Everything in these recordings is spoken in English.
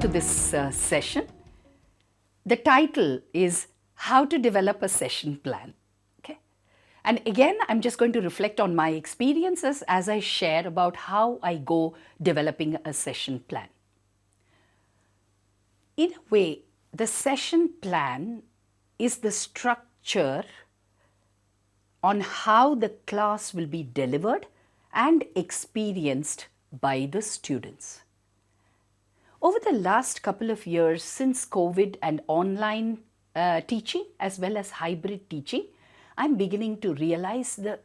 to this session. The title is How to Develop a Session Plan. Okay? And again, I'm just going to reflect on my experiences as I share about how I go developing a session plan. In a way, the session plan is the structure on how the class will be delivered and experienced by the students. Over the last couple of years, since COVID and online teaching as well as hybrid teaching, I'm beginning to realize the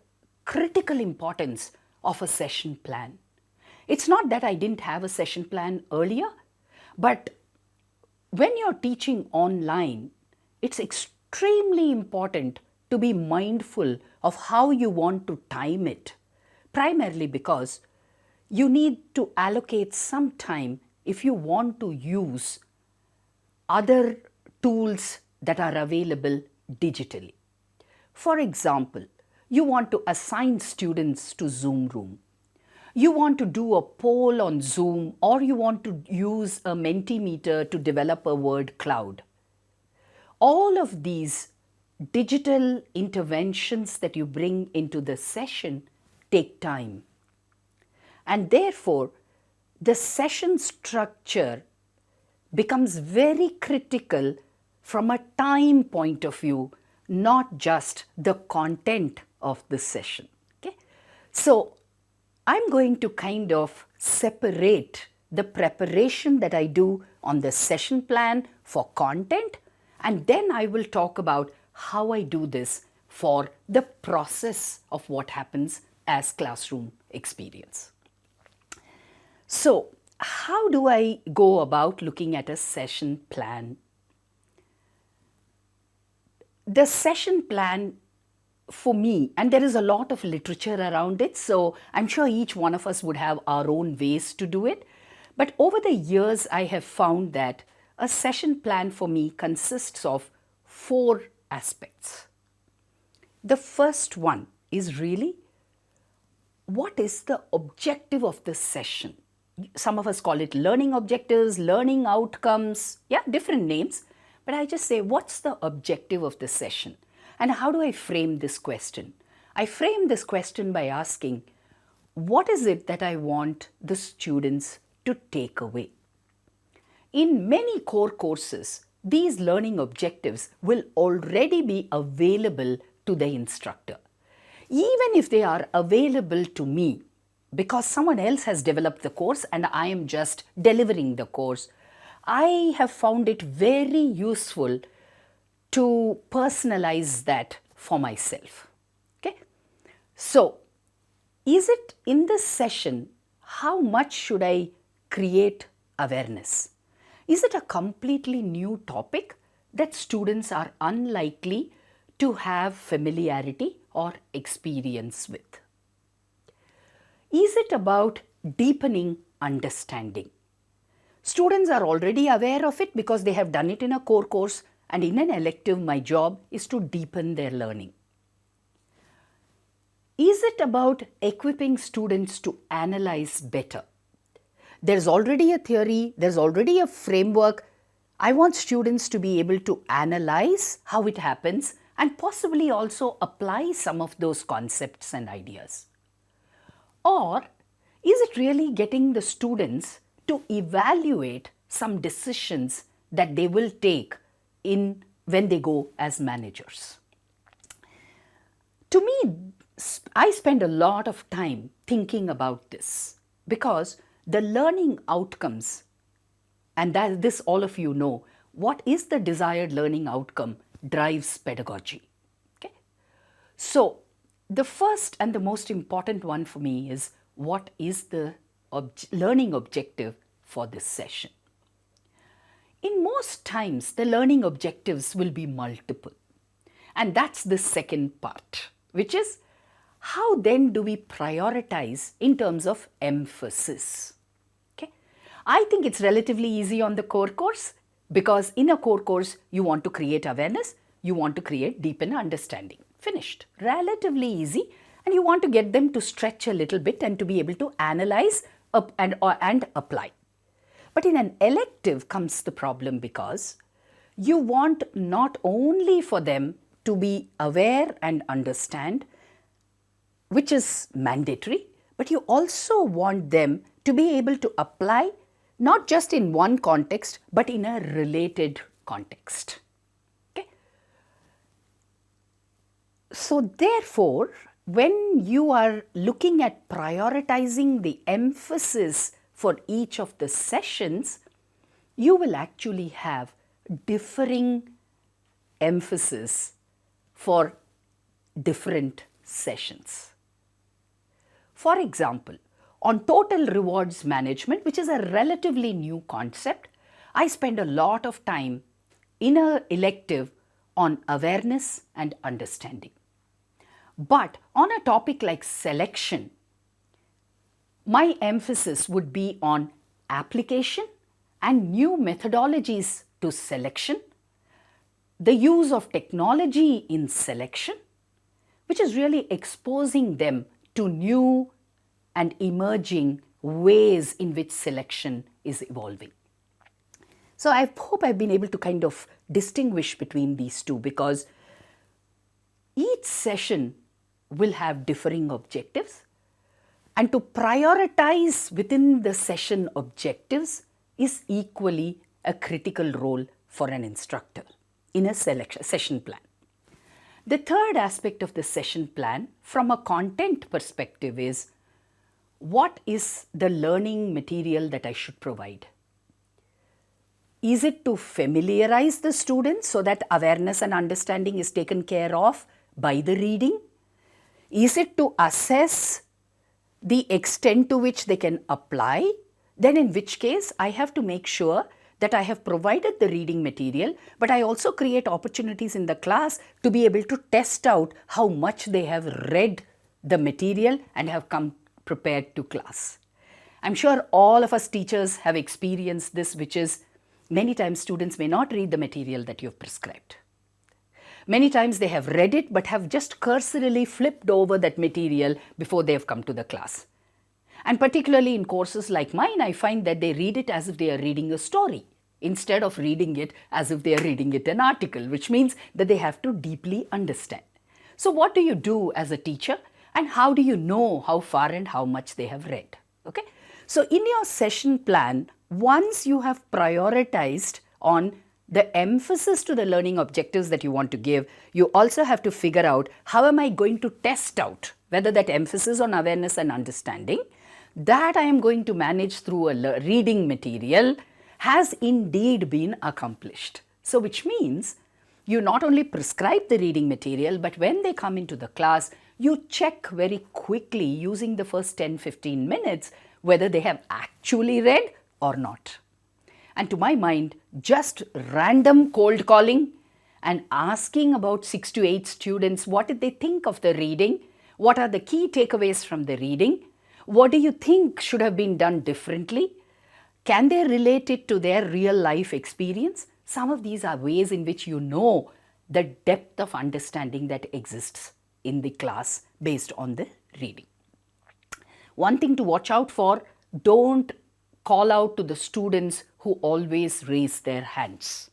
critical importance of a session plan. It's not that I didn't have a session plan earlier, but when you're teaching online, it's extremely important to be mindful of how you want to time it, primarily because you need to allocate some time if you want to use other tools that are available digitally. For example, you want to assign students to Zoom room. You want to do a poll on Zoom, or you want to use a Mentimeter to develop a word cloud. All of these digital interventions that you bring into the session take time. And therefore, the session structure becomes very critical from a time point of view, not just the content of the session. Okay? So, I'm going to kind of separate the preparation that I do on the session plan for content, and then I will talk about how I do this for the process of what happens as classroom experience. So, how do I go about looking at a session plan? The session plan for me, and there is a lot of literature around it, so I'm sure each one of us would have our own ways to do it. But over the years, I have found that a session plan for me consists of 4 aspects. The first one is really, what is the objective of the session? Some of us call it learning objectives, learning outcomes, different names. But I just say, what's the objective of the session? And how do I frame this question? I frame this question by asking, what is it that I want the students to take away? In many core courses, these learning objectives will already be available to the instructor. Even if they are available to me, because someone else has developed the course and I am just delivering the course, I have found it very useful to personalize that for myself. Okay? So, is it in this session, how much should I create awareness? Is it a completely new topic that students are unlikely to have familiarity or experience with? Is it about deepening understanding? Students are already aware of it because they have done it in a core course, and in an elective, my job is to deepen their learning. Is it about equipping students to analyze better? There's already a theory, there's already a framework. I want students to be able to analyze how it happens and possibly also apply some of those concepts and ideas. Or is it really getting the students to evaluate some decisions that they will take when they go as managers? To me, I spend a lot of time thinking about this because the learning outcomes, and this all of you know, what is the desired learning outcome drives pedagogy. Okay? So, the first and the most important one for me is, what is the learning objective for this session? In most times, the learning objectives will be multiple. And that's the second part, which is, how then do we prioritize in terms of emphasis? Okay? I think it's relatively easy on the core course because in a core course, you want to create awareness, you want to create deepen understanding. Finished. Relatively easy, and you want to get them to stretch a little bit and to be able to analyze and apply. But in an elective comes the problem, because you want not only for them to be aware and understand, which is mandatory, but you also want them to be able to apply not just in one context, but in a related context. Okay? So therefore, when you are looking at prioritizing the emphasis for each of the sessions, you will actually have differing emphasis for different sessions. For example, on total rewards management, which is a relatively new concept, I spend a lot of time in an elective on awareness and understanding. But on a topic like selection, my emphasis would be on application and new methodologies to selection, the use of technology in selection, which is really exposing them to new and emerging ways in which selection is evolving. So I hope I've been able to kind of distinguish between these two, because each session will have differing objectives, and to prioritize within the session objectives is equally a critical role for an instructor in a session plan. The third aspect of the session plan from a content perspective is, what is the learning material that I should provide? Is it to familiarize the students so that awareness and understanding is taken care of by the reading? Is it to assess the extent to which they can apply? Then in which case I have to make sure that I have provided the reading material, but I also create opportunities in the class to be able to test out how much they have read the material and have come prepared to class. I'm sure all of us teachers have experienced this, which is many times students may not read the material that you have prescribed. Many times they have read it but have just cursorily flipped over that material before they have come to the class. And particularly in courses like mine, I find that they read it as if they are reading a story instead of reading it as if they are reading it an article, which means that they have to deeply understand. So what do you do as a teacher, and how do you know how far and how much they have read? Okay? So in your session plan, once you have prioritized on the emphasis to the learning objectives that you want to give, you also have to figure out, how am I going to test out whether that emphasis on awareness and understanding that I am going to manage through a reading material has indeed been accomplished. So which means you not only prescribe the reading material, but when they come into the class, you check very quickly using the first 10-15 minutes whether they have actually read or not. And to my mind, just random cold calling and asking about 6 to 8 students, what did they think of the reading? What are the key takeaways from the reading? What do you think should have been done differently? Can they relate it to their real life experience? Some of these are ways in which you know the depth of understanding that exists in the class based on the reading. One thing to watch out for, don't call out to the students who always raise their hands.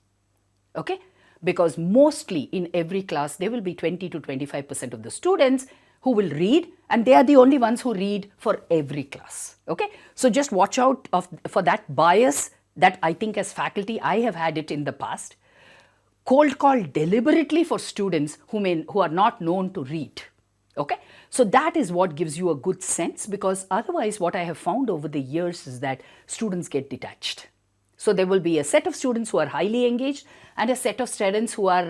Okay? Because mostly in every class, there will be 20 to 25% of the students who will read, and they are the only ones who read for every class. Okay? So just watch out for that bias that I think as faculty, I have had it in the past. Cold call deliberately for students who are not known to read. Okay? So that is what gives you a good sense, because otherwise what I have found over the years is that students get detached. So there will be a set of students who are highly engaged and a set of students who are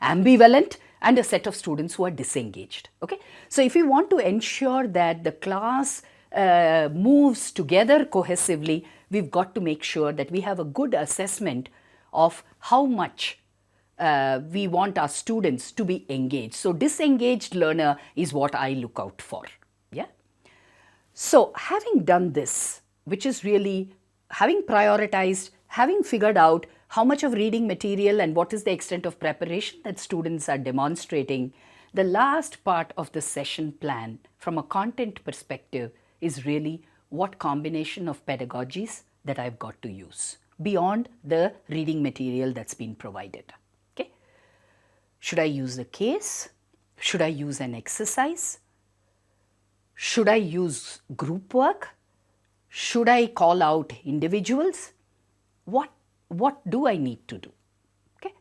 ambivalent and a set of students who are disengaged. Okay? So if you want to ensure that the class moves together cohesively, we've got to make sure that we have a good assessment of how much we want our students to be engaged. So disengaged learner is what I look out for. Yeah. So having done this, which is really having prioritized, having figured out how much of reading material and what is the extent of preparation that students are demonstrating, the last part of the session plan from a content perspective is really, what combination of pedagogies that I've got to use beyond the reading material that's been provided. Okay. Should I use a case? Should I use an exercise? Should I use group work? Should I call out individuals? What do I need to do? Okay.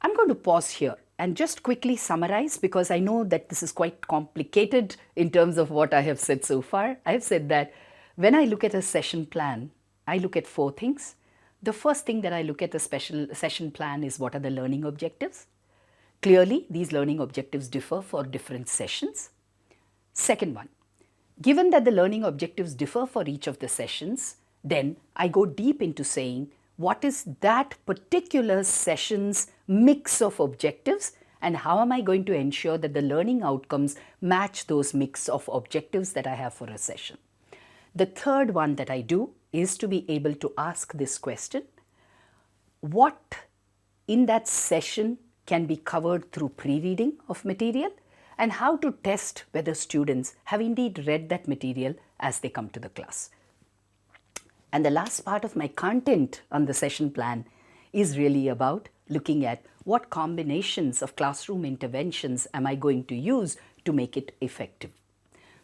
I'm going to pause here and just quickly summarize, because I know that this is quite complicated in terms of what I have said so far. I have said that when I look at a session plan, I look at 4 things. The first thing that I look at a special session plan is what are the learning objectives. Clearly, these learning objectives differ for different sessions. Second one, given that the learning objectives differ for each of the sessions, then I go deep into saying what is that particular session's mix of objectives and how am I going to ensure that the learning outcomes match those mix of objectives that I have for a session. The third one that I do is to be able to ask this question: what in that session can be covered through pre-reading of material, and how to test whether students have indeed read that material as they come to the class. And the last part of my content on the session plan is really about looking at what combinations of classroom interventions am I going to use to make it effective.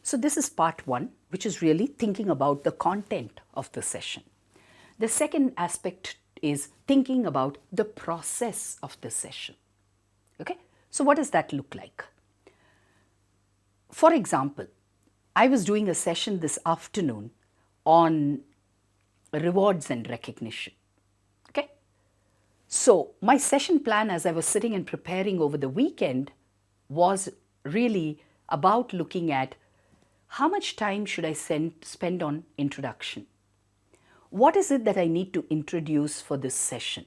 So this is part 1, which is really thinking about the content of the session. The second aspect is thinking about the process of the session. Okay, so what does that look like? For example, I was doing a session this afternoon on rewards and recognition. Okay, so my session plan as I was sitting and preparing over the weekend was really about looking at how much time should I spend on introduction? What is it that I need to introduce for this session?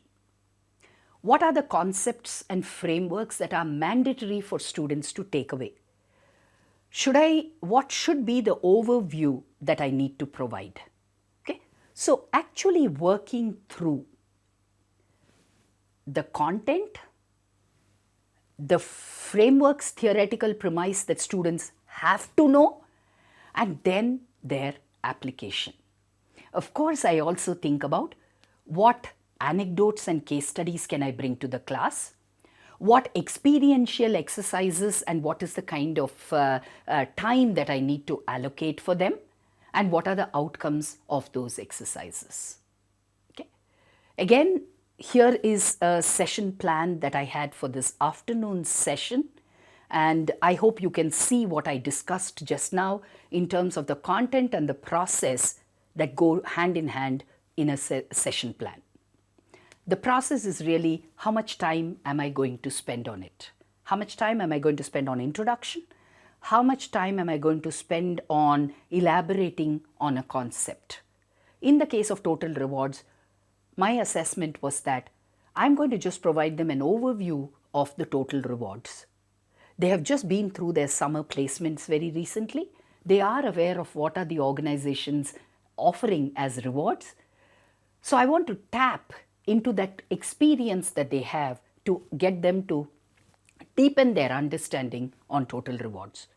What are the concepts and frameworks that are mandatory for students to take away? What should be the overview that I need to provide? Okay, so actually working through the content, the frameworks, theoretical premise that students have to know, and then their application. Of course, I also think about what anecdotes and case studies can I bring to the class, what experiential exercises and what is the kind of time that I need to allocate for them, and what are the outcomes of those exercises. Okay. Again, here is a session plan that I had for this afternoon session, and I hope you can see what I discussed just now in terms of the content and the process that go hand in hand in a session plan. The process is really how much time am I going to spend on it? How much time am I going to spend on introduction? How much time am I going to spend on elaborating on a concept? In the case of total rewards, my assessment was that I'm going to just provide them an overview of the total rewards. They have just been through their summer placements very recently. They are aware of what are the organizations offering as rewards. So I want to tap into that experience that they have to get them to deepen their understanding on total rewards.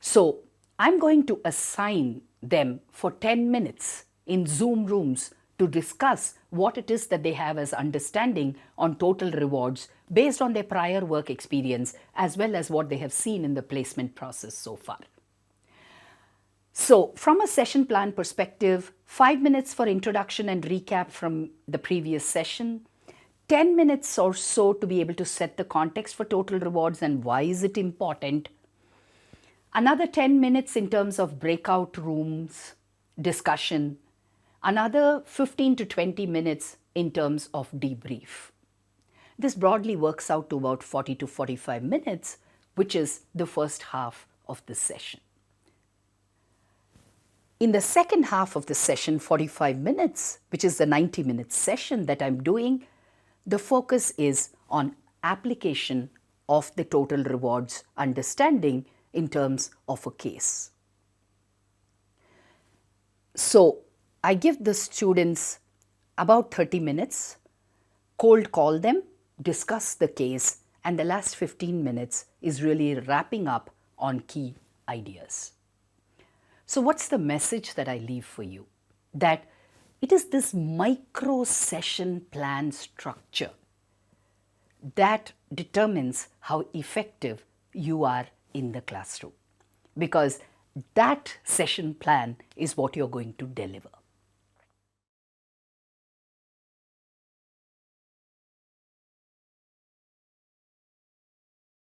So I'm going to assign them for 10 minutes in Zoom rooms to discuss what it is that they have as understanding on total rewards based on their prior work experience as well as what they have seen in the placement process so far. So from a session plan perspective, 5 minutes for introduction and recap from the previous session, 10 minutes or so to be able to set the context for total rewards and why is it important. Another 10 minutes in terms of breakout rooms, discussion. Another 15 to 20 minutes in terms of debrief. This broadly works out to about 40 to 45 minutes, which is the first half of the session. In the second half of the session, 45 minutes, which is the 90-minute session that I'm doing, the focus is on application of the total rewards understanding in terms of a case. So I give the students about 30 minutes, cold call them, discuss the case, and the last 15 minutes is really wrapping up on key ideas. So, what's the message that I leave for you? That it is this micro session plan structure that determines how effective you are in the classroom, because that session plan is what you're going to deliver.